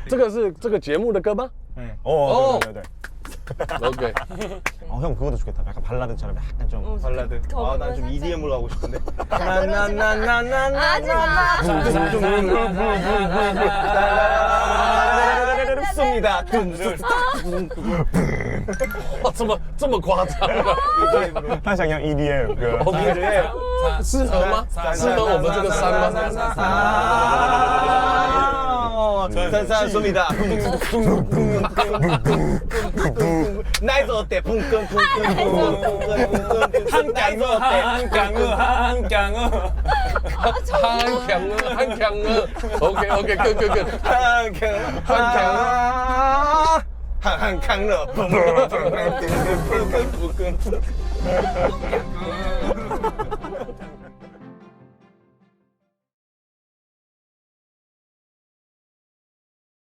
这个是这个节目的歌吗？ 네. 네네네. 오케이. 형 그것도 좋겠다. 약간 발라드처럼 약간 좀 발라드. 아, 난 좀 EDM으로 가고 싶은데. 습니다. 这么夸张啊？他想要 EDM 歌。 适合吗？适合我们这个山吗？ 산산수입니다. 나이스 어때? 나이스 어때? 한강어. 오케이. 끝. 한강러.